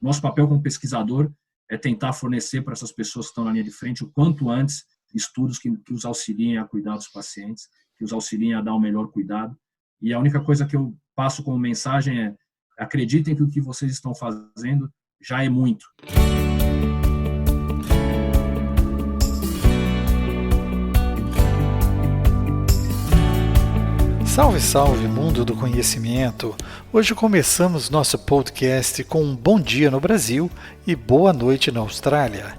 Nosso papel como pesquisador é tentar fornecer para essas pessoas que estão na linha de frente o quanto antes estudos que os auxiliem a cuidar dos pacientes, que os auxiliem a dar o melhor cuidado. E a única coisa que eu passo como mensagem é: acreditem que o que vocês estão fazendo já é muito. Salve, salve, mundo do conhecimento! Hoje começamos nosso podcast com um bom dia no Brasil e boa noite na Austrália.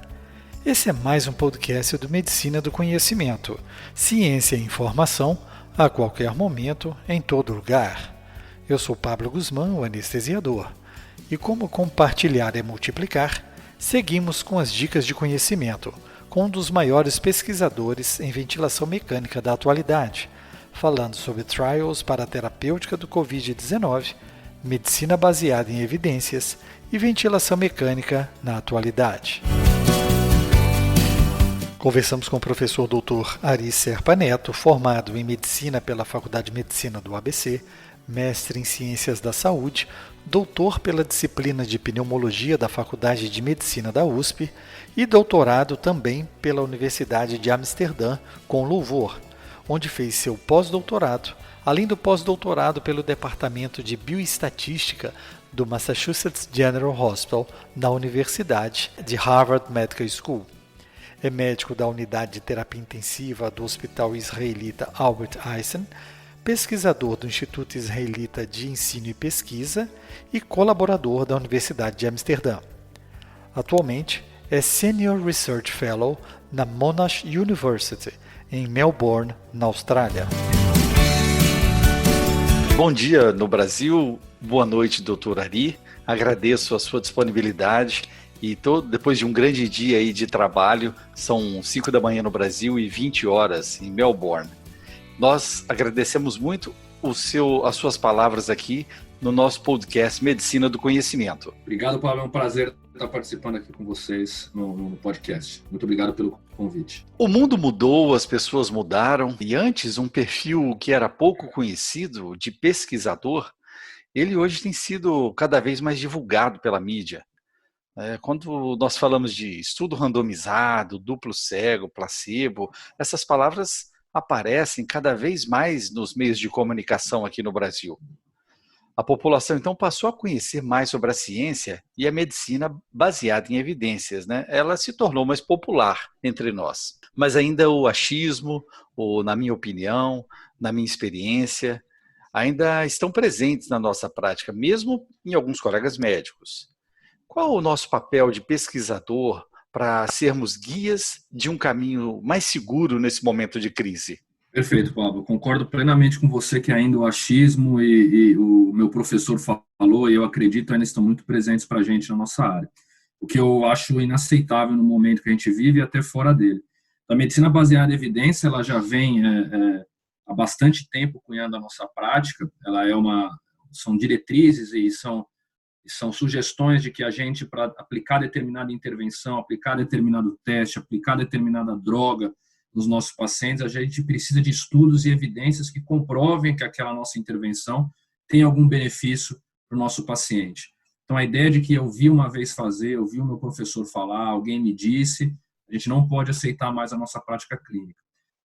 Esse é mais um podcast do Medicina do Conhecimento, ciência e informação a qualquer momento, em todo lugar. Eu sou Pablo Guzmán, o anestesiador, e como compartilhar é multiplicar, seguimos com as dicas de conhecimento, com um dos maiores pesquisadores em ventilação mecânica da atualidade, falando sobre trials para a terapêutica do Covid-19, medicina baseada em evidências e ventilação mecânica na atualidade. Conversamos com o professor Dr. Ari Serpa Neto, formado em Medicina pela Faculdade de Medicina do ABC, mestre em Ciências da Saúde, doutor pela disciplina de Pneumologia da Faculdade de Medicina da USP e doutorado também pela Universidade de Amsterdã, com louvor, onde fez seu pós-doutorado, além do pós-doutorado pelo Departamento de Bioestatística do Massachusetts General Hospital, na Universidade de Harvard Medical School. É médico da Unidade de Terapia Intensiva do Hospital Israelita Albert Einstein, pesquisador do Instituto Israelita de Ensino e Pesquisa e colaborador da Universidade de Amsterdã. Atualmente, é Senior Research Fellow na Monash University, em Melbourne, na Austrália. Bom dia no Brasil, boa noite, Dr. Ari. Agradeço a sua disponibilidade e depois de um grande dia aí de trabalho, são 5 da manhã no Brasil e 20 horas em Melbourne. Nós agradecemos muito as suas palavras aqui no nosso podcast Medicina do Conhecimento. Obrigado, Pablo. É um prazer estar participando aqui com vocês no podcast. Muito obrigado pelo convite. O mundo mudou, as pessoas mudaram, e antes um perfil que era pouco conhecido, de pesquisador, ele hoje tem sido cada vez mais divulgado pela mídia. Quando nós falamos de estudo randomizado, duplo cego, placebo, essas palavras aparecem cada vez mais nos meios de comunicação aqui no Brasil. A população, então, passou a conhecer mais sobre a ciência e a medicina baseada em evidências, né? Ela se tornou mais popular entre nós. Mas ainda o achismo, na minha opinião, na minha experiência, ainda estão presentes na nossa prática, mesmo em alguns colegas médicos. Qual o nosso papel de pesquisador para sermos guias de um caminho mais seguro nesse momento de crise? Perfeito, Pablo. Concordo plenamente com você que ainda o achismo e o meu professor falou, e eu acredito, ainda estão muito presentes para a gente na nossa área. O que eu acho inaceitável no momento que a gente vive e até fora dele. A medicina baseada em evidência, ela já vem há bastante tempo cunhando a nossa prática. Ela são diretrizes e são sugestões de que a gente, para aplicar determinada intervenção, aplicar determinado teste, aplicar determinada droga nos nossos pacientes, a gente precisa de estudos e evidências que comprovem que aquela nossa intervenção tem algum benefício para o nosso paciente. Então, a ideia de que eu vi uma vez fazer, eu vi o meu professor falar, alguém me disse, a gente não pode aceitar mais a nossa prática clínica.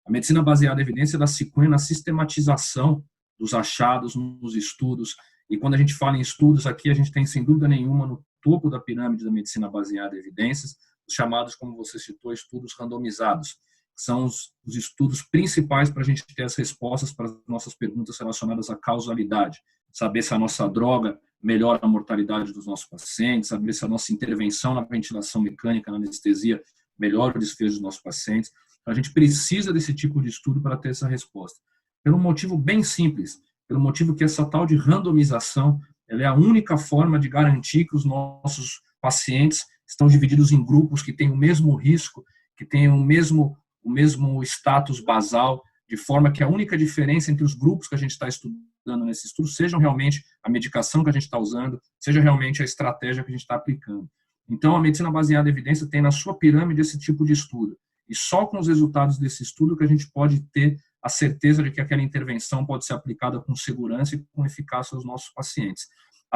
A medicina baseada em evidência, ela se cunha na sistematização dos achados nos estudos, e quando a gente fala em estudos aqui, a gente tem, sem dúvida nenhuma, no topo da pirâmide da medicina baseada em evidências, os chamados, como você citou, estudos randomizados. São os estudos principais para a gente ter as respostas para as nossas perguntas relacionadas à causalidade. Saber se a nossa droga melhora a mortalidade dos nossos pacientes, saber se a nossa intervenção na ventilação mecânica, na anestesia, melhora o desfecho dos nossos pacientes. Então, a gente precisa desse tipo de estudo para ter essa resposta. Pelo um motivo bem simples, pelo motivo que essa tal de randomização, ela é a única forma de garantir que os nossos pacientes estão divididos em grupos que têm o mesmo risco, que têm o mesmo status basal, de forma que a única diferença entre os grupos que a gente está estudando nesse estudo sejam realmente a medicação que a gente está usando, seja realmente a estratégia que a gente está aplicando. Então, a medicina baseada em evidência tem na sua pirâmide esse tipo de estudo. E só com os resultados desse estudo que a gente pode ter a certeza de que aquela intervenção pode ser aplicada com segurança e com eficácia aos nossos pacientes.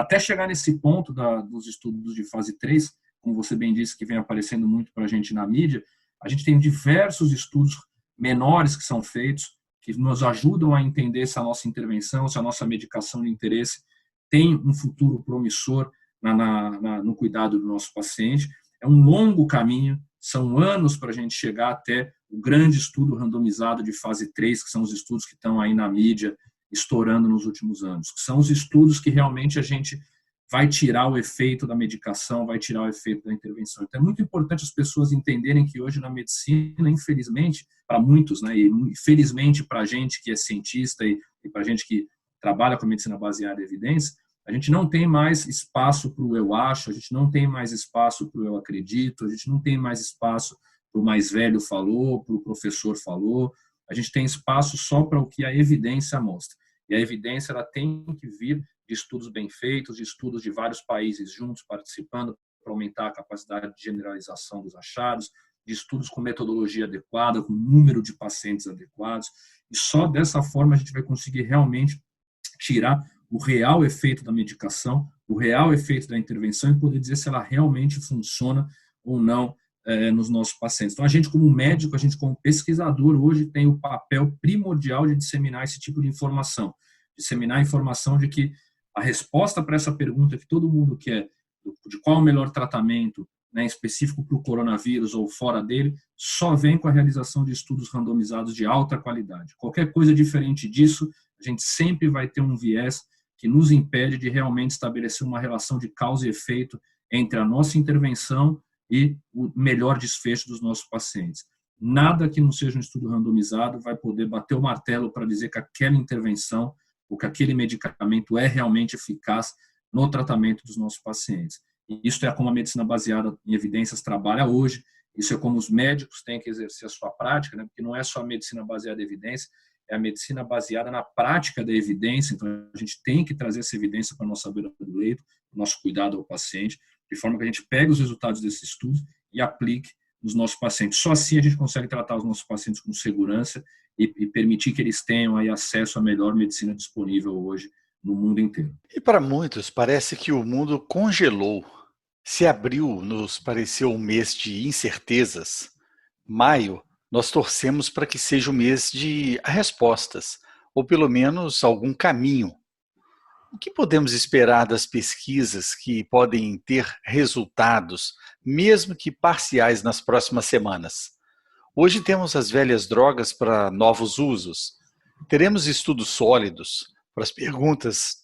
até chegar nesse ponto dos estudos de fase 3, como você bem disse, que vem aparecendo muito para a gente na mídia, a gente tem diversos estudos menores que são feitos, que nos ajudam a entender se a nossa intervenção, se a nossa medicação de interesse tem um futuro promissor no cuidado do nosso paciente. É um longo caminho, são anos para a gente chegar até o grande estudo randomizado de fase 3, que são os estudos que estão aí na mídia, estourando nos últimos anos. São os estudos que realmente a gente vai tirar o efeito da medicação, vai tirar o efeito da intervenção. Então, é muito importante as pessoas entenderem que hoje na medicina, infelizmente, para muitos, né, e felizmente para a gente que é cientista e para a gente que trabalha com a medicina baseada em evidência, a gente não tem mais espaço para o eu acho, a gente não tem mais espaço para o eu acredito, a gente não tem mais espaço para o mais velho falou, para o professor falou, a gente tem espaço só para o que a evidência mostra. E a evidência ela tem que vir de estudos bem feitos, de estudos de vários países juntos participando para aumentar a capacidade de generalização dos achados, de estudos com metodologia adequada, com número de pacientes adequados. E só dessa forma a gente vai conseguir realmente tirar o real efeito da medicação, o real efeito da intervenção e poder dizer se ela realmente funciona ou não nos nossos pacientes. Então, a gente como médico, a gente como pesquisador, hoje tem o papel primordial de disseminar esse tipo de informação. Disseminar a informação de que a resposta para essa pergunta que todo mundo quer, de qual é o melhor tratamento, né, específico para o coronavírus ou fora dele, só vem com a realização de estudos randomizados de alta qualidade. Qualquer coisa diferente disso, a gente sempre vai ter um viés que nos impede de realmente estabelecer uma relação de causa e efeito entre a nossa intervenção e o melhor desfecho dos nossos pacientes. Nada que não seja um estudo randomizado vai poder bater o martelo para dizer que aquela intervenção ou que aquele medicamento é realmente eficaz no tratamento dos nossos pacientes. E isso é como a medicina baseada em evidências trabalha hoje, isso é como os médicos têm que exercer a sua prática, né? Porque não é só a medicina baseada em evidência, é a medicina baseada na prática da evidência, então a gente tem que trazer essa evidência para a nossa beira do leito, para o nosso cuidado ao paciente, de forma que a gente pegue os resultados desses estudos e aplique nos nossos pacientes. Só assim a gente consegue tratar os nossos pacientes com segurança e permitir que eles tenham aí acesso à melhor medicina disponível hoje no mundo inteiro. E para muitos, parece que o mundo congelou. Se abril nos pareceu um mês de incertezas, maio nós torcemos para que seja o mês de respostas, ou pelo menos algum caminho. O que podemos esperar das pesquisas que podem ter resultados, mesmo que parciais, nas próximas semanas? Hoje temos as velhas drogas para novos usos. Teremos estudos sólidos para as perguntas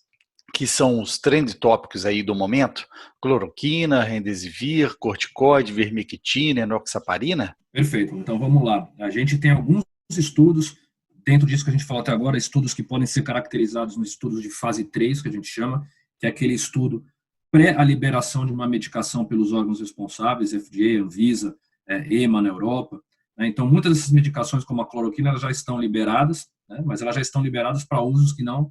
que são os trend tópicos aí do momento? Cloroquina, remdesivir, corticoide, vermectina, enoxaparina? Perfeito. Então, vamos lá. A gente tem alguns estudos, dentro disso que a gente falou até agora, estudos que podem ser caracterizados nos estudos de fase 3, que a gente chama, que é aquele estudo pré a liberação de uma medicação pelos órgãos responsáveis, FDA, Anvisa, EMA na Europa. Então, muitas dessas medicações, como a cloroquina, elas já estão liberadas, né, mas elas já estão liberadas para usos que não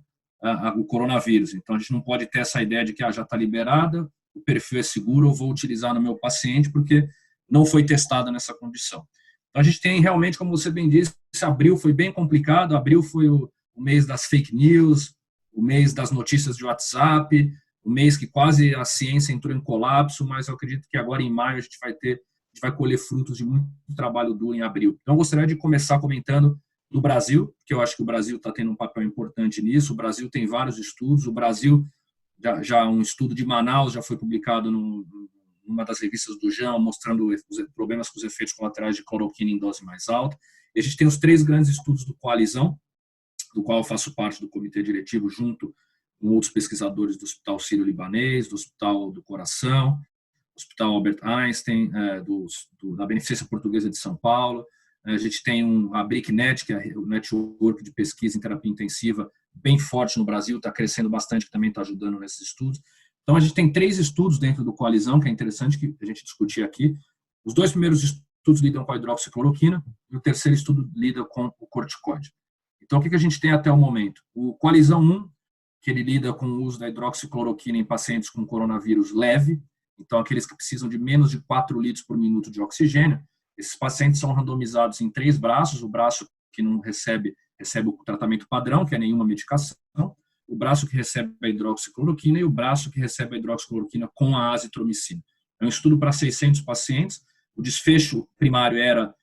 o coronavírus. Então, a gente não pode ter essa ideia de que já está liberada, o perfil é seguro, eu vou utilizar no meu paciente, porque não foi testada nessa condição. Então, a gente tem realmente, como você bem disse, abril foi bem complicado, abril foi o mês das fake news, o mês das notícias de WhatsApp, o mês que quase a ciência entrou em colapso, mas eu acredito que agora em maio a gente vai colher frutos de muito trabalho duro em abril. Então, eu gostaria de começar comentando do Brasil, que eu acho que o Brasil está tendo um papel importante nisso. O Brasil tem vários estudos. O Brasil, já um estudo de Manaus já foi publicado numa das revistas do JAMA, mostrando os problemas com os efeitos colaterais de cloroquina em dose mais alta. E a gente tem os 3 grandes estudos do Coalizão, do qual eu faço parte do comitê diretivo, junto com outros pesquisadores do Hospital Sírio-Libanês, do Hospital do Coração, do Hospital Albert Einstein, da Beneficência Portuguesa de São Paulo. A gente tem a BRICNET, que é o network de pesquisa em terapia intensiva, bem forte no Brasil, está crescendo bastante, que também está ajudando nesses estudos. Então, a gente tem 3 estudos dentro do Coalizão, que é interessante que a gente discutir aqui. Os 2 primeiros estudos lidam com a hidroxicloroquina e o terceiro estudo lida com o corticoide. Então, o que a gente tem até o momento? O Coalizão 1, que ele lida com o uso da hidroxicloroquina em pacientes com coronavírus leve, então aqueles que precisam de menos de 4 litros por minuto de oxigênio. Esses pacientes são randomizados em 3 braços, o braço que não recebe o tratamento padrão, que é nenhuma medicação, o braço que recebe a hidroxicloroquina e o braço que recebe a hidroxicloroquina com a azitromicina. É um estudo para 600 pacientes. O desfecho primário era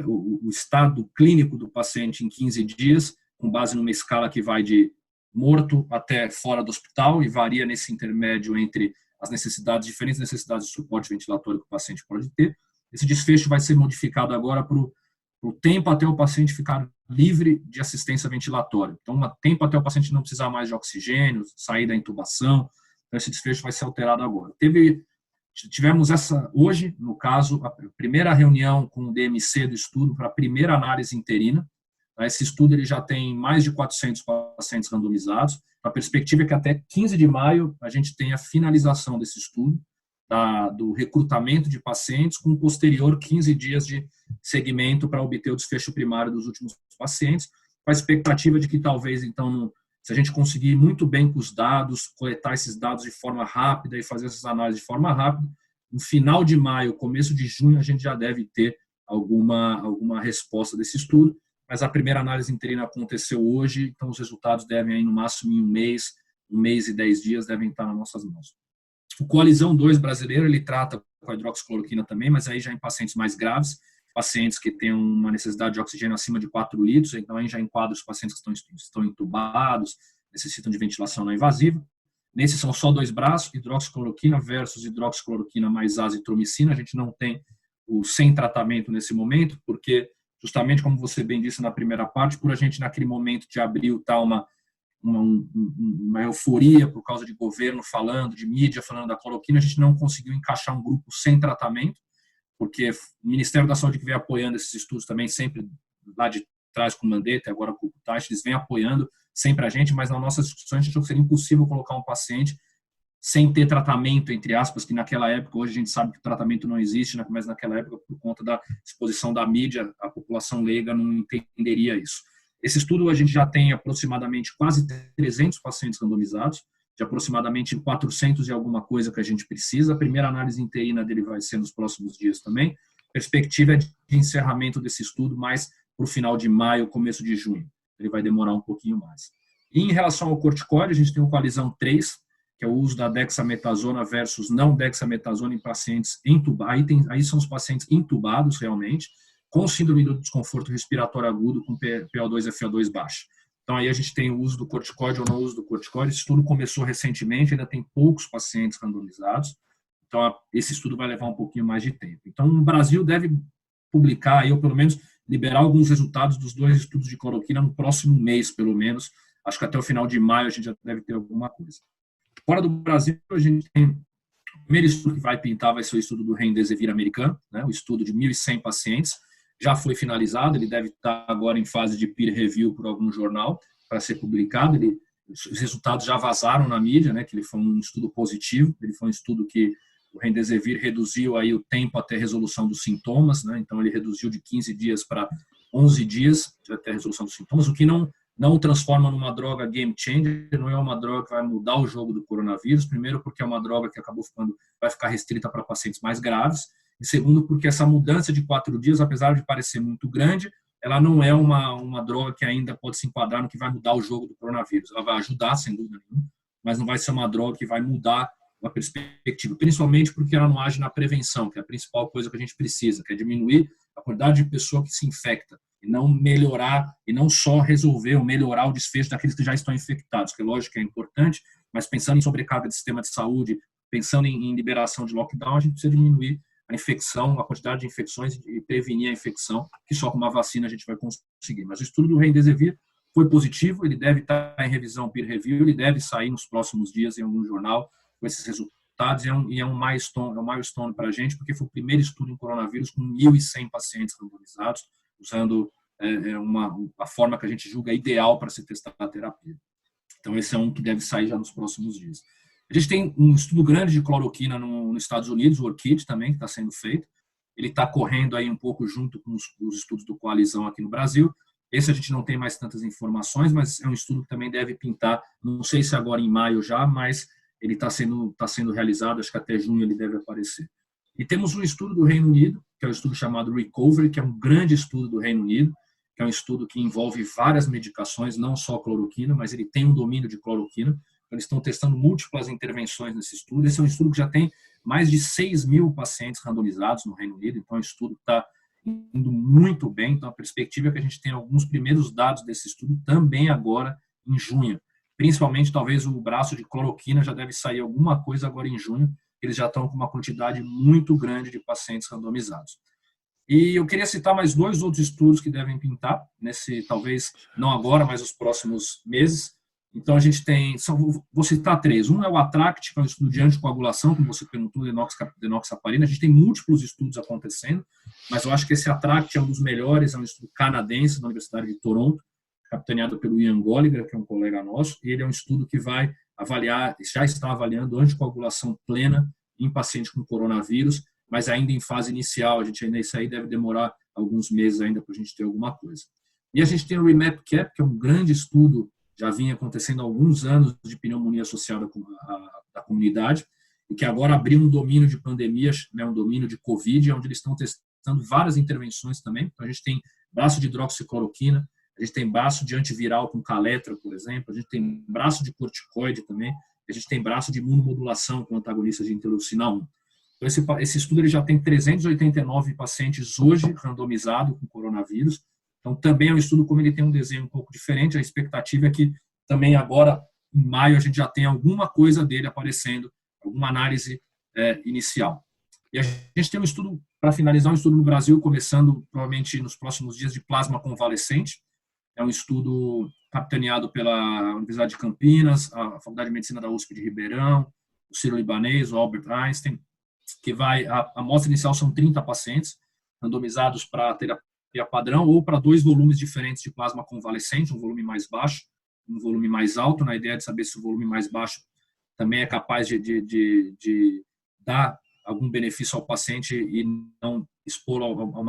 o estado clínico do paciente em 15 dias, com base numa escala que vai de morto até fora do hospital e varia nesse intermédio entre as diferentes necessidades de suporte ventilatório que o paciente pode ter. Esse desfecho vai ser modificado agora para o tempo até o paciente ficar livre de assistência ventilatória. Então, um tempo até o paciente não precisar mais de oxigênio, sair da intubação. Então, esse desfecho vai ser alterado agora. Tivemos hoje, no caso, a primeira reunião com o DMC do estudo para a primeira análise interina. Esse estudo ele já tem mais de 400 pacientes randomizados. A perspectiva é que até 15 de maio a gente tenha a finalização desse estudo, do recrutamento de pacientes, com posterior 15 dias de segmento para obter o desfecho primário dos últimos pacientes, com a expectativa de que talvez, então, se a gente conseguir muito bem com os dados, coletar esses dados de forma rápida e fazer essas análises de forma rápida, no final de maio, começo de junho, a gente já deve ter alguma resposta desse estudo, mas a primeira análise interina aconteceu hoje, então os resultados devem, aí, no máximo em um mês e 10 dias, devem estar nas nossas mãos. O Coalizão 2 brasileiro, ele trata com a hidroxicloroquina também, mas aí já em pacientes mais graves, pacientes que têm uma necessidade de oxigênio acima de 4 litros, então aí já enquadra os pacientes que estão entubados, necessitam de ventilação não invasiva. Nesses são só 2 braços, hidroxicloroquina versus hidroxicloroquina mais azitromicina. A gente não tem o sem tratamento nesse momento, porque justamente como você bem disse na primeira parte, por a gente naquele momento de abril estar uma euforia por causa de governo falando, de mídia falando da cloroquina, a gente não conseguiu encaixar um grupo sem tratamento, porque o Ministério da Saúde que vem apoiando esses estudos também, sempre lá de trás com o Mandetta, agora com o Kutash, eles vêm apoiando sempre a gente, mas nas nossas discussões a gente achou que seria impossível colocar um paciente sem ter tratamento, entre aspas, que naquela época, hoje a gente sabe que o tratamento não existe, mas naquela época, por conta da exposição da mídia, a população leiga não entenderia isso. Esse estudo a gente já tem aproximadamente quase 300 pacientes randomizados, de aproximadamente 400 e alguma coisa que a gente precisa. A primeira análise interina dele vai ser nos próximos dias também. Perspectiva é de encerramento desse estudo mais para o final de maio, começo de junho. Ele vai demorar um pouquinho mais. E em relação ao corticoide, a gente tem o Coalizão 3, que é o uso da dexametasona versus não dexametasona em pacientes entubados. Aí são os pacientes entubados realmente, com síndrome do desconforto respiratório agudo com PO2 e FO2 baixo. Então, aí a gente tem o uso do corticoide ou não uso do corticoide. Esse estudo começou recentemente, ainda tem poucos pacientes randomizados. Então, esse estudo vai levar um pouquinho mais de tempo. Então, o Brasil deve publicar, ou pelo menos liberar alguns resultados dos 2 estudos de cloroquina no próximo mês, pelo menos. Acho que até o final de maio a gente já deve ter alguma coisa. Fora do Brasil, a gente tem o primeiro estudo que vai pintar, vai ser o estudo do Remdesivir americano, né, o estudo de 1.100 pacientes. Já foi finalizado, ele deve estar agora em fase de peer review por algum jornal para ser publicado. Os resultados já vazaram na mídia, né, que ele foi um estudo positivo, ele foi um estudo que o Remdesivir reduziu aí o tempo até resolução dos sintomas, né, então ele reduziu de 15 dias para 11 dias até a resolução dos sintomas, o que não transforma numa droga game changer, não é uma droga que vai mudar o jogo do coronavírus, primeiro porque é uma droga que vai ficar restrita para pacientes mais graves, e segundo, porque essa mudança de 4 dias, apesar de parecer muito grande, ela não é uma droga que ainda pode se enquadrar no que vai mudar o jogo do coronavírus. Ela vai ajudar, sem dúvida nenhuma, mas não vai ser uma droga que vai mudar a perspectiva, principalmente porque ela não age na prevenção, que é a principal coisa que a gente precisa, que é diminuir a quantidade de pessoa que se infecta, e não melhorar, e não só resolver ou melhorar o desfecho daqueles que já estão infectados, que lógico que é importante, mas pensando em sobrecarga de sistema de saúde, pensando em liberação de lockdown, a gente precisa diminuir a infecção, a quantidade de infecções e prevenir a infecção, que só com uma vacina a gente vai conseguir. Mas o estudo do Remdesivir foi positivo, ele deve estar em revisão peer review, ele deve sair nos próximos dias em algum jornal com esses resultados, e é um milestone para a gente, porque foi o primeiro estudo em coronavírus com 1.100 pacientes randomizados, usando a forma que a gente julga ideal para se testar a terapia. Então, esse é um que deve sair já nos próximos dias. A gente tem um estudo grande de cloroquina nos Estados Unidos, o ORCID também, que está sendo feito. Ele está correndo aí um pouco junto com os estudos do Coalizão aqui no Brasil. Esse a gente não tem mais tantas informações, mas é um estudo que também deve pintar, não sei se agora em maio já, mas ele está sendo realizado, acho que até junho ele deve aparecer. E temos um estudo do Reino Unido, que é o estudo chamado Recovery, que é um grande estudo do Reino Unido, que é um estudo que envolve várias medicações, não só cloroquina, mas ele tem um domínio de cloroquina. Então, eles estão testando múltiplas intervenções nesse estudo. Esse é um estudo que já tem mais de 6.000 pacientes randomizados no Reino Unido, então é um estudo que está indo muito bem. Então, a perspectiva é que a gente tenha alguns primeiros dados desse estudo também agora em junho. Principalmente, talvez, o braço de cloroquina já deve sair alguma coisa agora em junho. Eles já estão com uma quantidade muito grande de pacientes randomizados. E eu queria citar mais 2 outros estudos que devem pintar, talvez não agora, mas nos próximos meses. Então, a gente tem, vou citar 3. Um é o ATTRACT, que é um estudo de anticoagulação, como você perguntou, enoxaparina. A gente tem múltiplos estudos acontecendo, mas eu acho que esse ATTRACT é um dos melhores, é um estudo canadense da Universidade de Toronto, capitaneado pelo Ian Gallagher, que é um colega nosso. Ele é um estudo que vai avaliar, já está avaliando anticoagulação plena em pacientes com coronavírus, mas ainda em fase inicial. Isso aí deve demorar alguns meses ainda para a gente ter alguma coisa. E a gente tem o REMAP-CAP, que é um grande estudo, já vinha acontecendo há alguns anos, de pneumonia associada à comunidade, e que agora abriu um domínio de pandemias, um domínio de Covid, onde eles estão testando várias intervenções também. Então, a gente tem braço de hidroxicloroquina, a gente tem braço de antiviral com caletra, por exemplo, a gente tem braço de corticoide também, a gente tem braço de imunomodulação com antagonistas de interleucina 1. Então, esse estudo ele já tem 389 pacientes hoje randomizados com coronavírus. Então, também é um estudo, como ele tem um desenho um pouco diferente, a expectativa é que também agora, em maio, a gente já tenha alguma coisa dele aparecendo, alguma análise inicial. E a gente tem um estudo, para finalizar, um estudo no Brasil, começando provavelmente nos próximos dias, de plasma convalescente. É um estudo capitaneado pela Universidade de Campinas, a Faculdade de Medicina da USP de Ribeirão, o Sírio-Libanês, o Albert Einstein, que a amostra inicial são 30 pacientes, randomizados para terapia padrão ou para 2 volumes diferentes de plasma convalescente, um volume mais baixo, um volume mais alto, na ideia de saber se o volume mais baixo também é capaz de dar algum benefício ao paciente e não expor ao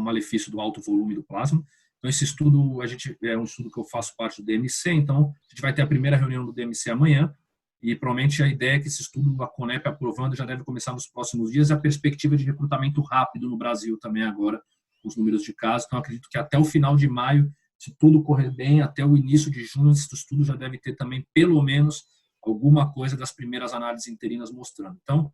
malefício do alto volume do plasma. Então, esse estudo é um estudo que eu faço parte do DMC, então a gente vai ter a primeira reunião do DMC amanhã, e provavelmente a ideia é que esse estudo, a CONEP aprovando, já deve começar nos próximos dias, e a perspectiva de recrutamento rápido no Brasil também agora, os números de casos. Então, acredito que até o final de maio, se tudo correr bem, até o início de junho, esse estudo já deve ter também, pelo menos, alguma coisa das primeiras análises interinas mostrando. Então,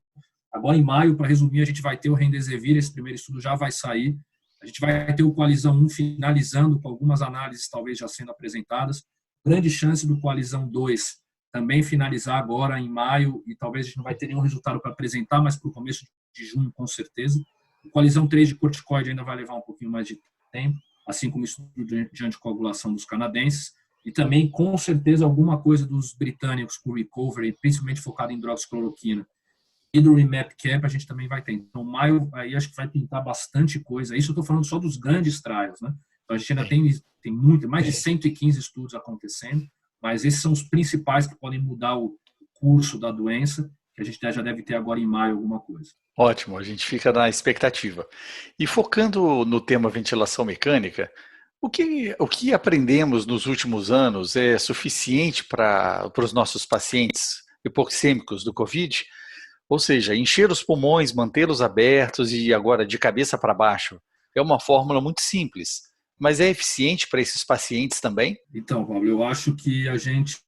agora em maio, para resumir, a gente vai ter o Remdesivir, esse primeiro estudo já vai sair, a gente vai ter o Coalizão 1 finalizando, com algumas análises talvez já sendo apresentadas, grande chance do Coalizão 2 também finalizar agora em maio, e talvez a gente não vai ter nenhum resultado para apresentar, mas para o começo de junho, com certeza. O Coalizão 3 de corticoide ainda vai levar um pouquinho mais de tempo, assim como o estudo de anticoagulação dos canadenses, e também, com certeza, alguma coisa dos britânicos com recovery, principalmente focado em hidroxicloroquina, e do REMAP-CAP a gente também vai ter. Então, maio, aí acho que vai pintar bastante coisa. Isso eu estou falando só dos grandes trials, né? Então, a gente ainda tem mais de 115 estudos acontecendo, mas esses são os principais que podem mudar o curso da doença, que a gente já deve ter agora em maio alguma coisa. Ótimo, a gente fica na expectativa. E focando no tema ventilação mecânica, o que aprendemos nos últimos anos é suficiente para os nossos pacientes hipoxêmicos do Covid? Ou seja, encher os pulmões, mantê-los abertos e agora de cabeça para baixo. É uma fórmula muito simples, mas é eficiente para esses pacientes também? Então, Pablo, eu acho que a gente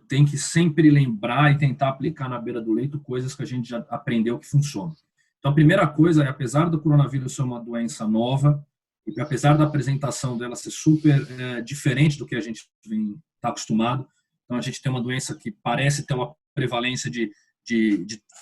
tem que sempre lembrar e tentar aplicar na beira do leito coisas que a gente já aprendeu que funcionam. Então, a primeira coisa é, apesar do coronavírus ser uma doença nova, e apesar da apresentação dela ser super diferente do que a gente está acostumado, então a gente tem uma doença que parece ter uma prevalência de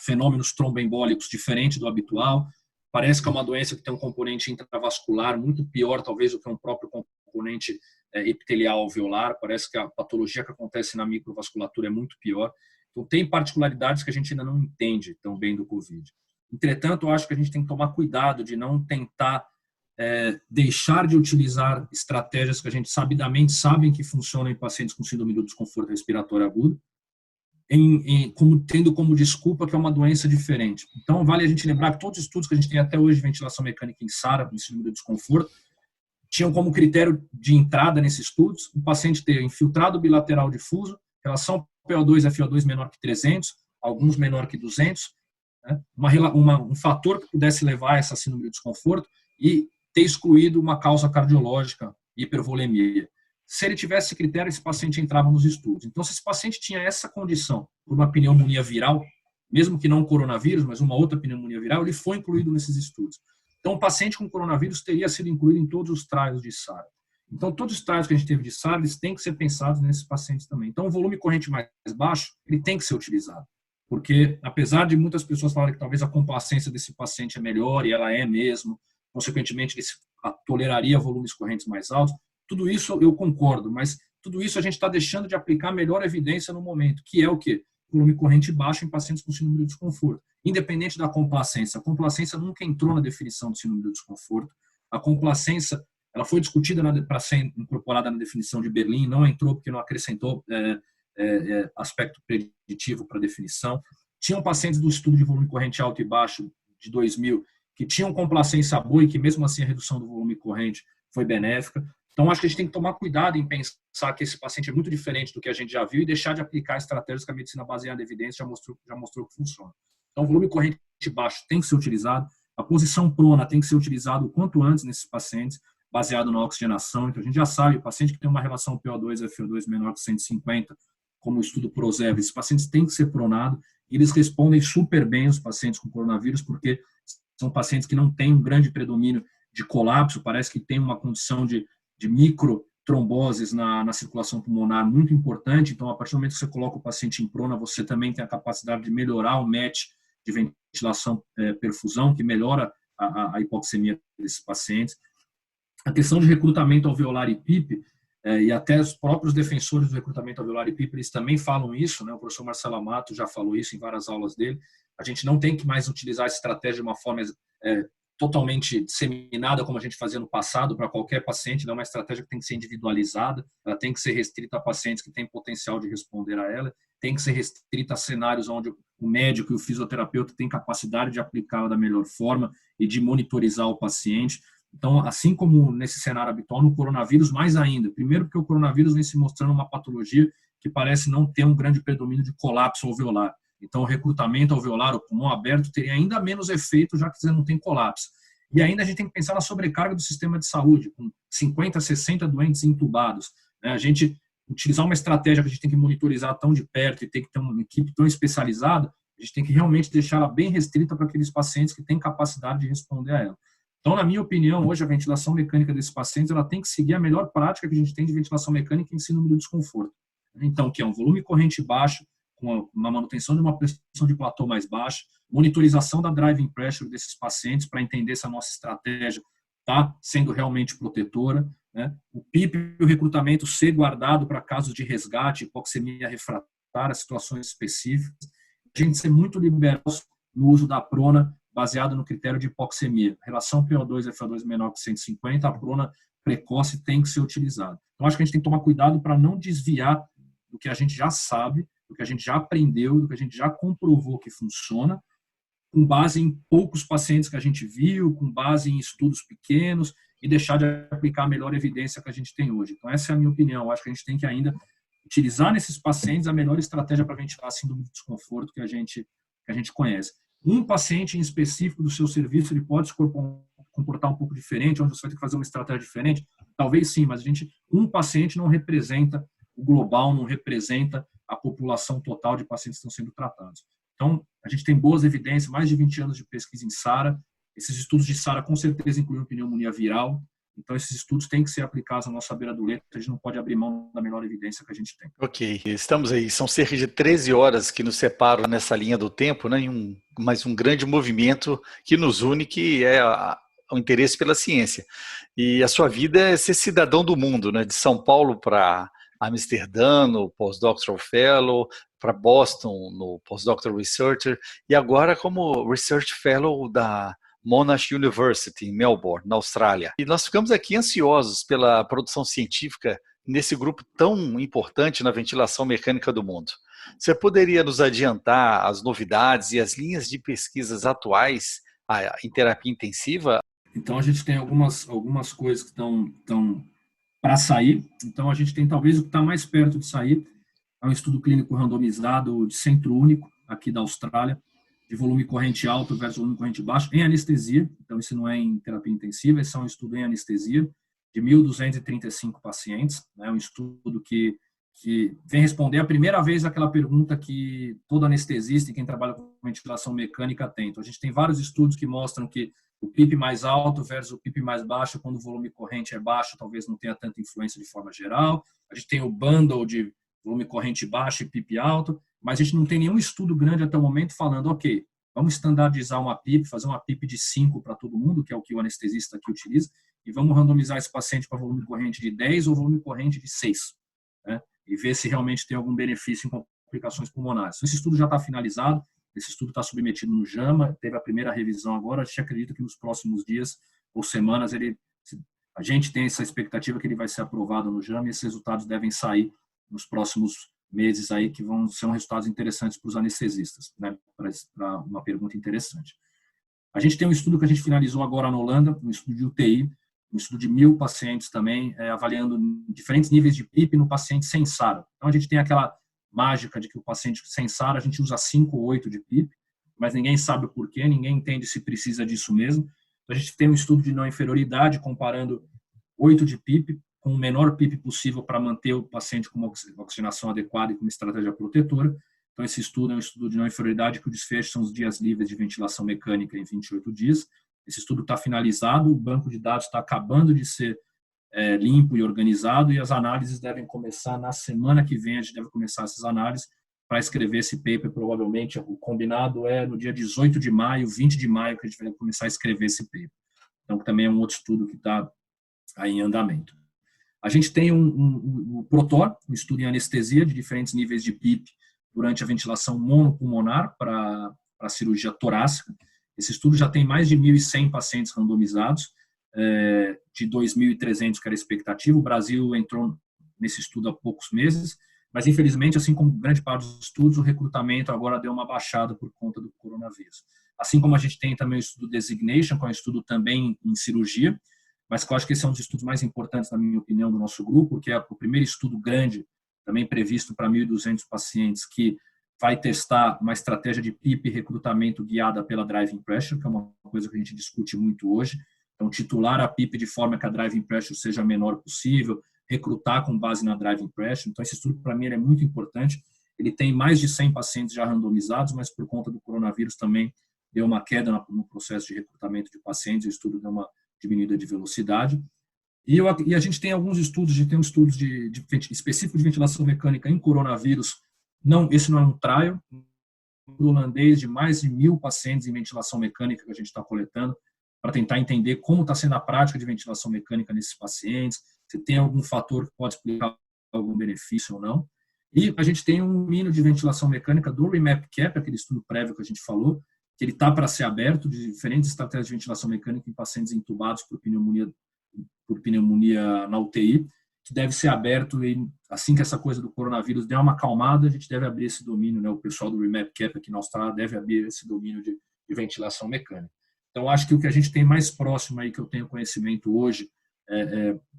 fenômenos tromboembólicos diferente do habitual, parece que é uma doença que tem um componente intravascular muito pior, talvez, do que um próprio componente epitelial alveolar, parece que a patologia que acontece na microvasculatura é muito pior. Então, tem particularidades que a gente ainda não entende tão bem do Covid. Entretanto, eu acho que a gente tem que tomar cuidado de não tentar deixar de utilizar estratégias que a gente sabidamente sabem que funcionam em pacientes com síndrome do desconforto respiratório agudo, tendo como desculpa que é uma doença diferente. Então, vale a gente lembrar que todos os estudos que a gente tem até hoje de ventilação mecânica em SARA, em síndrome do desconforto, tinham como critério de entrada nesses estudos o paciente ter infiltrado bilateral difuso, relação PO2 a FO2 menor que 300, alguns menor que 200, né? Um fator que pudesse levar a essa síndrome do desconforto, e ter excluído uma causa cardiológica, hipervolemia. Se ele tivesse esse critério, esse paciente entrava nos estudos. Então, se esse paciente tinha essa condição, por uma pneumonia viral, mesmo que não coronavírus, mas uma outra pneumonia viral, ele foi incluído nesses estudos. Então, o paciente com coronavírus teria sido incluído em todos os trials de SARA. Então, todos os trials que a gente teve de SARA, eles têm que ser pensados nesses pacientes também. Então, o volume corrente mais baixo, ele tem que ser utilizado. Porque, apesar de muitas pessoas falarem que talvez a complacência desse paciente é melhor, e ela é mesmo, consequentemente, ele toleraria volumes correntes mais altos, tudo isso eu concordo, mas tudo isso a gente está deixando de aplicar a melhor evidência no momento, que é o quê? Volume corrente baixo em pacientes com síndrome de desconforto. Independente da complacência. A complacência nunca entrou na definição de síndrome de desconforto. A complacência, ela foi discutida para ser incorporada na definição de Berlim, não entrou porque não acrescentou aspecto preditivo para a definição. Tinham pacientes do estudo de volume corrente alto e baixo de 2000 que tinham complacência boa e que mesmo assim a redução do volume corrente foi benéfica. Então, acho que a gente tem que tomar cuidado em pensar que esse paciente é muito diferente do que a gente já viu e deixar de aplicar estratégias que a medicina baseada em evidência já mostrou que funciona. Então, o volume corrente baixo tem que ser utilizado, a posição prona tem que ser utilizada o quanto antes nesses pacientes, baseado na oxigenação. Então, a gente já sabe, o paciente que tem uma relação PO2 a FO2 menor que 150, como o estudo PROSEV, esses pacientes têm que ser pronados e eles respondem super bem, os pacientes com coronavírus, porque são pacientes que não têm um grande predomínio de colapso, parece que tem uma condição de microtromboses na circulação pulmonar muito importante. Então, a partir do momento que você coloca o paciente em prona, você também tem a capacidade de melhorar o match de ventilação perfusão, que melhora a hipoxemia desses pacientes. A questão de recrutamento alveolar e PIP, e até os próprios defensores do recrutamento alveolar e PIP, eles também falam isso, né? O professor Marcelo Amato já falou isso em várias aulas dele. A gente não tem que mais utilizar essa estratégia de uma forma totalmente disseminada, como a gente fazia no passado, para qualquer paciente. Não é uma estratégia que tem que ser individualizada, ela tem que ser restrita a pacientes que têm potencial de responder a ela, tem que ser restrita a cenários onde o médico e o fisioterapeuta têm capacidade de aplicá-la da melhor forma e de monitorizar o paciente. Então, assim como nesse cenário habitual, no coronavírus, mais ainda. Primeiro, porque o coronavírus vem se mostrando uma patologia que parece não ter um grande predomínio de colapso alveolar. Então, o recrutamento alveolar, o pulmão aberto, teria ainda menos efeito, já que você não tem colapso. E ainda a gente tem que pensar na sobrecarga do sistema de saúde, com 50, 60 doentes entubados. A gente utilizar uma estratégia que a gente tem que monitorizar tão de perto e tem que ter uma equipe tão especializada, a gente tem que realmente deixar ela bem restrita para aqueles pacientes que têm capacidade de responder a ela. Então, na minha opinião, hoje a ventilação mecânica desses pacientes ela tem que seguir a melhor prática que a gente tem de ventilação mecânica em síndrome do desconforto. Então, que é um volume corrente baixo, com uma manutenção de uma pressão de platô mais baixa, monitorização da driving pressure desses pacientes para entender se a nossa estratégia está sendo realmente protetora, né? O PIP e o recrutamento ser guardado para casos de resgate, hipoxemia refratária, situações específicas. A gente ser muito liberal no uso da prona baseado no critério de hipoxemia. Relação PO2 e FO2 menor que 150, a prona precoce tem que ser utilizada. Então, acho que a gente tem que tomar cuidado para não desviar do que a gente já sabe, do que a gente já aprendeu, do que a gente já comprovou que funciona, com base em poucos pacientes que a gente viu, com base em estudos pequenos, e deixar de aplicar a melhor evidência que a gente tem hoje. Então, essa é a minha opinião. Eu acho que a gente tem que ainda utilizar nesses pacientes a melhor estratégia para ventilar a síndrome de desconforto que a gente conhece. Um paciente em específico do seu serviço, ele pode se comportar um pouco diferente, onde você vai ter que fazer uma estratégia diferente? Talvez sim, mas um paciente não representa o global, não representa a população total de pacientes que estão sendo tratados. Então, a gente tem boas evidências, mais de 20 anos de pesquisa em SARA. Esses estudos de SARA com certeza incluem pneumonia viral. Então, esses estudos têm que ser aplicados na nossa beira do leito, a gente não pode abrir mão da melhor evidência que a gente tem. Ok, estamos aí, são cerca de 13 horas que nos separam nessa linha do tempo, né? Mas um grande movimento que nos une, que é o interesse pela ciência. E a sua vida é ser cidadão do mundo, né? De São Paulo para Amsterdã, no Postdoctoral Fellow, para Boston, no Postdoctoral Researcher, e agora como Research Fellow da Monash University, em Melbourne, na Austrália. E nós ficamos aqui ansiosos pela produção científica nesse grupo tão importante na ventilação mecânica do mundo. Você poderia nos adiantar as novidades e as linhas de pesquisas atuais em terapia intensiva? Então, a gente tem algumas coisas que estão para sair. Então, a gente tem talvez o que está mais perto de sair, é um estudo clínico randomizado de centro único, aqui da Austrália, de volume corrente alto versus volume corrente baixo em anestesia. Então, isso não é em terapia intensiva, esse é um estudo em anestesia de 1.235 pacientes. É um estudo que vem responder a primeira vez aquela pergunta que todo anestesista e quem trabalha com ventilação mecânica tem. Então, a gente tem vários estudos que mostram que o PIP mais alto versus o PIP mais baixo, quando o volume corrente é baixo, talvez não tenha tanta influência de forma geral. A gente tem o bundle de volume corrente baixo e PIP alto, mas a gente não tem nenhum estudo grande até o momento falando, ok, vamos standardizar uma PIP, fazer uma PIP de 5 para todo mundo, que é o que o anestesista aqui utiliza, e vamos randomizar esse paciente para volume corrente de 10 ou volume corrente de 6, né? E ver se realmente tem algum benefício em complicações pulmonares. Esse estudo já está finalizado, esse estudo está submetido no JAMA, teve a primeira revisão agora, a gente acredita que nos próximos dias ou semanas a gente tem essa expectativa que ele vai ser aprovado no JAMA e esses resultados devem sair nos próximos meses aí, que vão ser resultados interessantes para os anestesistas, né? Para uma pergunta interessante. A gente tem um estudo que a gente finalizou agora na Holanda, um estudo de UTI, um estudo de 1.000 pacientes também, avaliando diferentes níveis de PIP no paciente sem SARA. Então, a gente tem aquela mágica de que o paciente sem SARA, a gente usa 5 ou 8 de PIP, mas ninguém sabe o porquê, ninguém entende se precisa disso mesmo. Então, a gente tem um estudo de não inferioridade, comparando 8 de PIP com o menor PIP possível para manter o paciente com uma oxigenação adequada e com uma estratégia protetora. Então, esse estudo é um estudo de não inferioridade, que o desfecho são os dias livres de ventilação mecânica em 28 dias. Esse estudo está finalizado, o banco de dados está acabando de ser limpo e organizado, e as análises devem começar na semana que vem. A gente deve começar essas análises para escrever esse paper, provavelmente. O combinado é no dia 18 de maio, 20 de maio, que a gente vai começar a escrever esse paper. Então, também é um outro estudo que está aí em andamento. A gente tem o PROTOR, um estudo em anestesia de diferentes níveis de PIP durante a ventilação monopulmonar para a cirurgia torácica. Esse estudo já tem mais de 1.100 pacientes randomizados, de 2.300 que era a expectativa. O Brasil entrou nesse estudo há poucos meses, mas infelizmente, assim como grande parte dos estudos, o recrutamento agora deu uma baixada por conta do coronavírus. Assim como a gente tem também o estudo Designation, que é um estudo também em cirurgia, mas que eu acho que esse é um dos estudos mais importantes, na minha opinião, do nosso grupo, porque é o primeiro estudo grande, também previsto para 1.200 pacientes, que vai testar uma estratégia de PIP e recrutamento guiada pela driving pressure, que é uma coisa que a gente discute muito hoje. Então, titular a PIP de forma que a driving pressure seja a menor possível, recrutar com base na driving pressure. Então, esse estudo, para mim, é muito importante. Ele tem mais de 100 pacientes já randomizados, mas por conta do coronavírus também deu uma queda no processo de recrutamento de pacientes, o estudo deu uma diminuída de velocidade. E a gente tem alguns estudos, a gente tem um estudo específico de ventilação mecânica em coronavírus. Não, esse não é um trial, um holandês de mais de 1.000 pacientes em ventilação mecânica que a gente está coletando para tentar entender como está sendo a prática de ventilação mecânica nesses pacientes, se tem algum fator que pode explicar algum benefício ou não. E a gente tem um mínimo de ventilação mecânica do REMAP-CAP, aquele estudo prévio que a gente falou, que ele está para ser aberto, de diferentes estratégias de ventilação mecânica em pacientes intubados por pneumonia na UTI, que deve ser aberto, e assim que essa coisa do coronavírus der uma acalmada, a gente deve abrir esse domínio, né? O pessoal do REMAP-CAP aqui na Austrália deve abrir esse domínio de ventilação mecânica. Então, acho que o que a gente tem mais próximo aí, que eu tenho conhecimento hoje,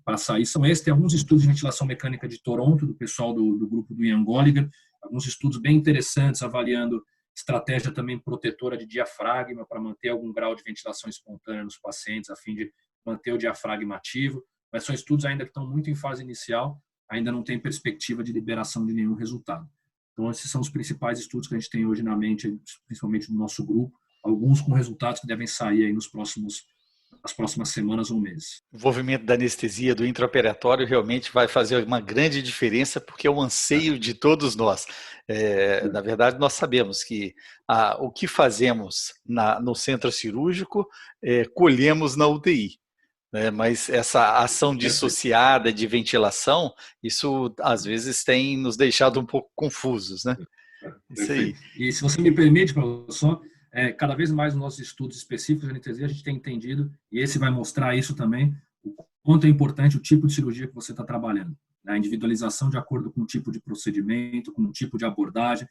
para sair, são esses. Tem alguns estudos de ventilação mecânica de Toronto, do pessoal do grupo do Ian Gallagher, alguns estudos bem interessantes, avaliando estratégia também protetora de diafragma, para manter algum grau de ventilação espontânea nos pacientes, a fim de manter o diafragma ativo. Mas são estudos ainda que estão muito em fase inicial, ainda não tem perspectiva de liberação de nenhum resultado. Então, esses são os principais estudos que a gente tem hoje na mente, principalmente no nosso grupo, alguns com resultados que devem sair aí nas próximas semanas ou meses. O envolvimento da anestesia, do intraoperatório, realmente vai fazer uma grande diferença, porque é um anseio de todos nós. Na verdade, nós sabemos que o que fazemos no centro cirúrgico, colhemos na UTI. Mas essa ação dissociada de ventilação, isso às vezes tem nos deixado um pouco confusos, né? Isso aí. E se você me permite, professor, cada vez mais nos nossos estudos específicos de anestesia, a gente tem entendido, e esse vai mostrar isso também, o quanto é importante o tipo de cirurgia que você está trabalhando. A individualização de acordo com o tipo de procedimento, com o tipo de abordagem.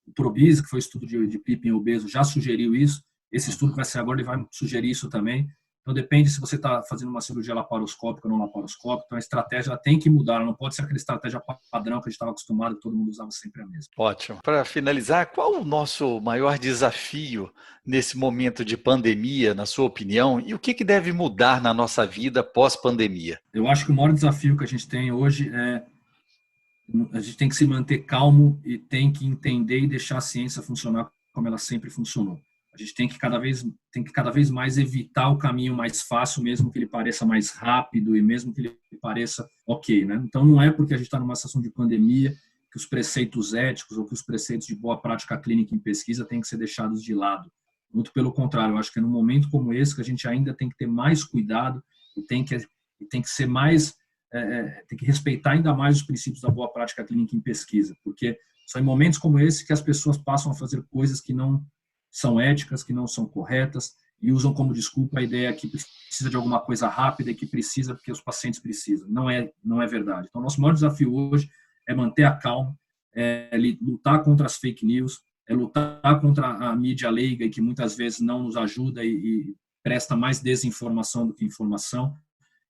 O Probis, que foi o estudo de PIP em obeso, já sugeriu isso. Esse estudo que vai ser agora, ele vai sugerir isso também. Então, Então, depende se você está fazendo uma cirurgia laparoscópica ou não laparoscópica. Então, a estratégia ela tem que mudar. Ela não pode ser aquela estratégia padrão que a gente estava acostumado, que todo mundo usava sempre a mesma. Ótimo. Para finalizar, qual o nosso maior desafio nesse momento de pandemia, na sua opinião? E o que deve mudar na nossa vida pós-pandemia? Eu acho que o maior desafio que a gente tem hoje é a gente tem que se manter calmo e tem que entender e deixar a ciência funcionar como ela sempre funcionou. A gente tem que cada vez mais evitar o caminho mais fácil, mesmo que ele pareça mais rápido e mesmo que ele pareça ok, né? Então não é porque a gente está numa situação de pandemia que os preceitos éticos ou que os preceitos de boa prática clínica em pesquisa têm que ser deixados de lado. Muito pelo contrário, eu acho que é num momento como esse que a gente ainda tem que ter mais cuidado e tem que ser mais tem que respeitar ainda mais os princípios da boa prática clínica em pesquisa, porque são em momentos como esse que as pessoas passam a fazer coisas que não são éticas, que não são corretas, e usam como desculpa a ideia que precisa de alguma coisa rápida e que precisa porque os pacientes precisam. Não é verdade. Então, nosso maior desafio hoje é manter a calma, lutar contra as fake news, lutar contra a mídia leiga e que muitas vezes não nos ajuda e presta mais desinformação do que informação,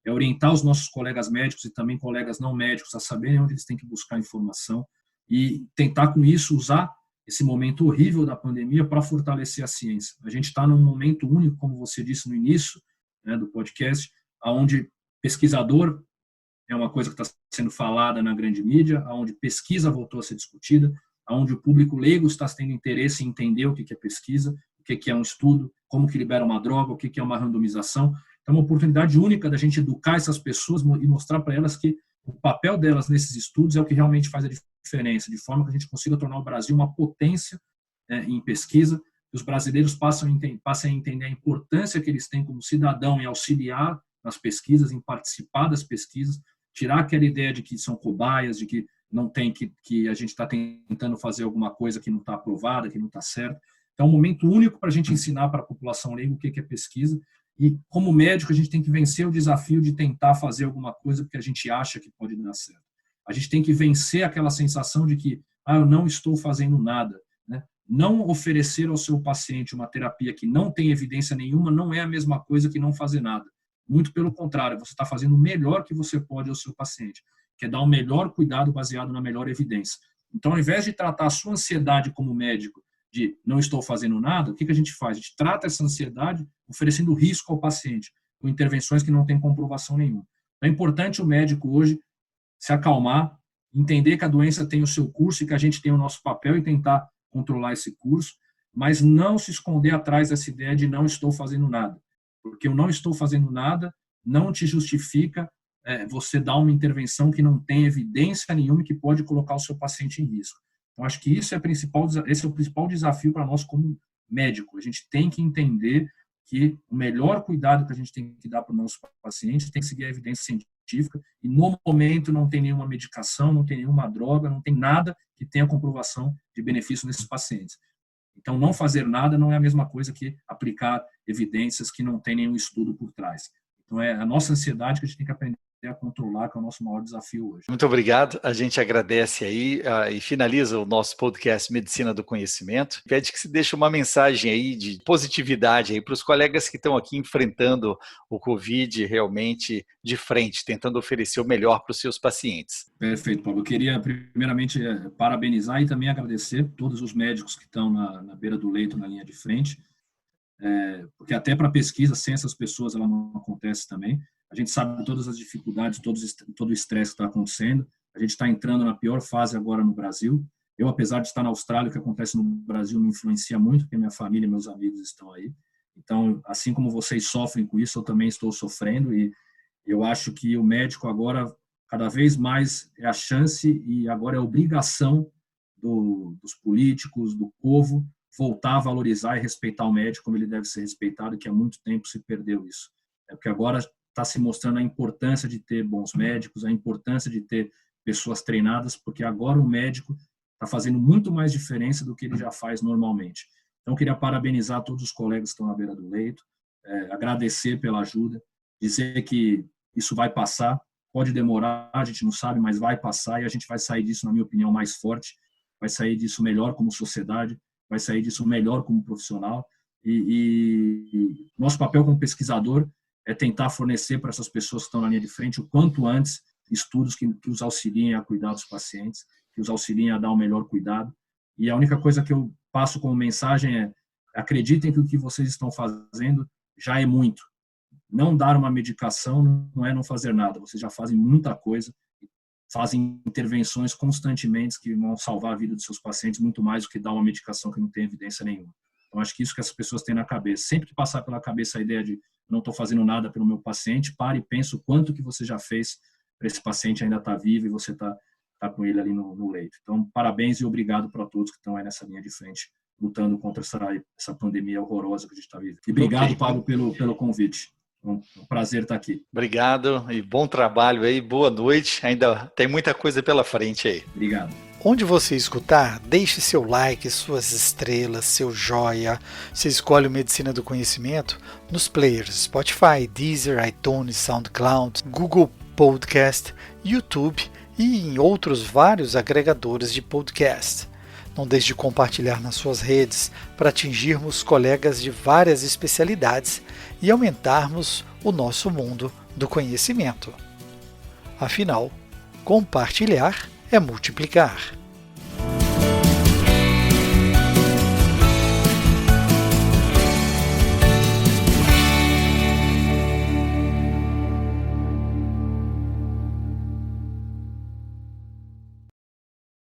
é orientar os nossos colegas médicos e também colegas não médicos a saberem onde eles têm que buscar informação e tentar, com isso, usar esse momento horrível da pandemia para fortalecer a ciência. A gente está num momento único, como você disse no início, né, do podcast, onde pesquisador é uma coisa que está sendo falada na grande mídia, onde pesquisa voltou a ser discutida, onde o público leigo está tendo interesse em entender o que é pesquisa, o que é um estudo, como que libera uma droga, o que é uma randomização. É uma oportunidade única da gente educar essas pessoas e mostrar para elas que o papel delas nesses estudos é o que realmente faz a diferença, de forma que a gente consiga tornar o Brasil uma potência em pesquisa, que os brasileiros passem a entender a importância que eles têm como cidadão em auxiliar nas pesquisas, em participar das pesquisas, tirar aquela ideia de que são cobaias, de que não tem que a gente está tentando fazer alguma coisa que não está aprovada, que não está certa. Então, é um momento único para a gente ensinar para a população leiga o que é pesquisa. E, como médico, a gente tem que vencer o desafio de tentar fazer alguma coisa porque a gente acha que pode dar certo. A gente tem que vencer aquela sensação de que eu não estou fazendo nada. Né? Não oferecer ao seu paciente uma terapia que não tem evidência nenhuma não é a mesma coisa que não fazer nada. Muito pelo contrário, você está fazendo o melhor que você pode ao seu paciente, que é dar o melhor cuidado baseado na melhor evidência. Então, ao invés de tratar a sua ansiedade como médico, de não estou fazendo nada, o que a gente faz? A gente trata essa ansiedade oferecendo risco ao paciente, com intervenções que não têm comprovação nenhuma. É importante o médico hoje se acalmar, entender que a doença tem o seu curso e que a gente tem o nosso papel em tentar controlar esse curso, mas não se esconder atrás dessa ideia de não estou fazendo nada. Porque eu não estou fazendo nada não te justifica você dar uma intervenção que não tem evidência nenhuma e que pode colocar o seu paciente em risco. Então, acho que esse é o principal desafio para nós como médico. A gente tem que entender que o melhor cuidado que a gente tem que dar para os nossos pacientes tem que seguir a evidência científica e, no momento, não tem nenhuma medicação, não tem nenhuma droga, não tem nada que tenha comprovação de benefício nesses pacientes. Então, não fazer nada não é a mesma coisa que aplicar evidências que não tem nenhum estudo por trás. Então, é a nossa ansiedade que a gente tem que aprender a controlar, que é o nosso maior desafio hoje. Muito obrigado, a gente agradece aí e finaliza o nosso podcast Medicina do Conhecimento. Pede que se deixe uma mensagem aí de positividade aí para os colegas que estão aqui enfrentando o Covid realmente de frente, tentando oferecer o melhor para os seus pacientes. Perfeito, Paulo. Eu queria primeiramente parabenizar e também agradecer todos os médicos que estão na beira do leito, na linha de frente, porque até para pesquisa, sem essas pessoas, ela não acontece também. A gente sabe todas as dificuldades, todo o estresse que está acontecendo. A gente está entrando na pior fase agora no Brasil. Eu, apesar de estar na Austrália, o que acontece no Brasil me influencia muito, porque minha família e meus amigos estão aí. Então, assim como vocês sofrem com isso, eu também estou sofrendo. E eu acho que o médico agora, cada vez mais, é a chance e agora é a obrigação dos políticos, do povo, voltar a valorizar e respeitar o médico como ele deve ser respeitado, que há muito tempo se perdeu isso. Porque agora está se mostrando a importância de ter bons médicos, a importância de ter pessoas treinadas, porque agora o médico está fazendo muito mais diferença do que ele já faz normalmente. Então, eu queria parabenizar todos os colegas que estão na beira do leito, agradecer pela ajuda, dizer que isso vai passar, pode demorar, a gente não sabe, mas vai passar e a gente vai sair disso, na minha opinião, mais forte, vai sair disso melhor como sociedade, vai sair disso melhor como profissional e nosso papel como pesquisador é tentar fornecer para essas pessoas que estão na linha de frente o quanto antes estudos que os auxiliem a cuidar dos pacientes, que os auxiliem a dar o melhor cuidado. E a única coisa que eu passo como mensagem é: acreditem que o que vocês estão fazendo já é muito. Não dar uma medicação não é não fazer nada. Vocês já fazem muita coisa, fazem intervenções constantemente que vão salvar a vida dos seus pacientes muito mais do que dar uma medicação que não tem evidência nenhuma. Então, acho que isso que as pessoas têm na cabeça. Sempre que passar pela cabeça a ideia de não estou fazendo nada pelo meu paciente, pare e pense o quanto que você já fez para esse paciente ainda estar vivo e você está com ele ali no leito. Então, parabéns e obrigado para todos que estão aí nessa linha de frente, lutando contra essa pandemia horrorosa que a gente está vivendo. E obrigado, Pablo, pelo convite. Um prazer estar aqui. Obrigado e bom trabalho aí, boa noite. Ainda tem muita coisa pela frente aí. Obrigado. Onde você escutar, deixe seu like, suas estrelas, seu joia. Você escolhe o Medicina do Conhecimento nos players Spotify, Deezer, iTunes, SoundCloud, Google Podcast, YouTube e em outros vários agregadores de podcast. Não deixe de compartilhar nas suas redes para atingirmos colegas de várias especialidades e aumentarmos o nosso mundo do conhecimento. Afinal, compartilhar é multiplicar.